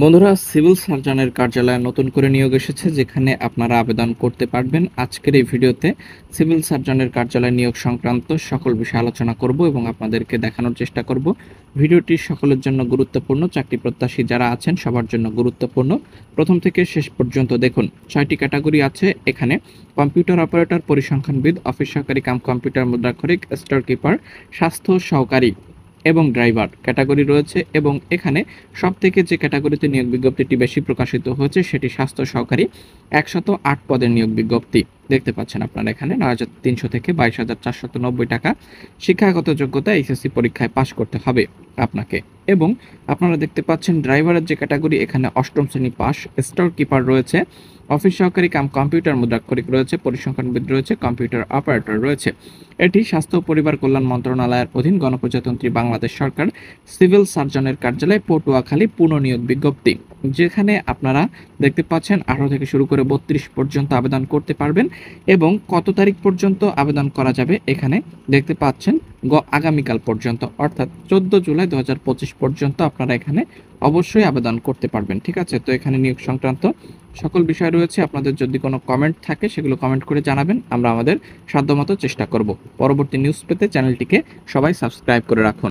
বন্ধুরা, সিভিল সার্জনের কার্যালয়ে নতুন করে নিয়োগ এসেছে, যেখানে আপনারা আবেদন করতে পারবেন। আজকের এই ভিডিওতে সিভিল সার্জনের কার্যালয়ে নিয়োগ সংক্রান্ত সকল বিষয় আলোচনা করব এবং আপনাদেরকে দেখানোর চেষ্টা করব। ভিডিওটি সকলের জন্য গুরুত্বপূর্ণ, চাকরি প্রত্যাশী যারা আছেন সবার জন্য গুরুত্বপূর্ণ। প্রথম থেকে শেষ পর্যন্ত দেখুন। 6টি ক্যাটাগরি আছে এখানে: কম্পিউটার অপারেটর, পরিসংখ্যানবিদ, অফিস সহকারী কাম কম্পিউটার মুদ্রাক্ষরিক, স্টোর কিপার, স্বাস্থ্য সহকারী এবং ড্রাইভার ক্যাটাগরি রয়েছে। এবং এখানে সবথেকে যে ক্যাটাগরিতে নিয়োগ বিজ্ঞপ্তিটি বেশি প্রকাশিত হয়েছে সেটি স্বাস্থ্য সহকারী। 108 পদের নিয়োগ বিজ্ঞপ্তি দেখতে পাচ্ছেন আপনারা এখানে। 9,300 থেকে 22,490 টাকা। শিক্ষাগত যোগ্যতা এইচএসসি পরীক্ষায় পাশ করতে হবে আপনাকে। এবং আপনারা দেখতে পাচ্ছেন ড্রাইভারের যে ক্যাটাগরি, এখানে 8ম শ্রেণী পাস, স্টোর কিপার রয়েছে, অফিস সহকারী কাম কম্পিউটার মুদ্রাক্ষরিক রয়েছে, পরিসংখ্যানবিদ রয়েছে, কম্পিউটার অপারেটর রয়েছে। এটি স্বাস্থ্য ও পরিবার কল্যাণ মন্ত্রণালয়ের অধীন গণপ্রজাতন্ত্রী বাংলাদেশ সরকার সিভিল সার্জনের কার্যালয়, পটুয়াখালী পুনঃনিয়োগ বিজ্ঞপ্তি, যেখানে আপনারা দেখতে পাচ্ছেন 18 থেকে শুরু করে 32 পর্যন্ত আবেদন করতে পারবেন। এবং কত তারিখ পর্যন্ত আবেদন করা যাবে এখানে দেখতে পাচ্ছেন, আগামীকাল পর্যন্ত, অর্থাৎ 14 জুলাই 2025 পর্যন্ত আপনারা এখানে অবশ্যই আবেদন করতে পারবেন। ঠিক আছে, তো এখানে নিয়োগ সংক্রান্ত সকল বিষয় রয়েছে। আপনাদের যদি কোনো কমেন্ট থাকে সেগুলো কমেন্ট করে জানাবেন, আমরা আমাদের সাধ্যমতো চেষ্টা করব। পরবর্তী নিউজ পেতে চ্যানেলটিকে সবাই সাবস্ক্রাইব করে রাখুন।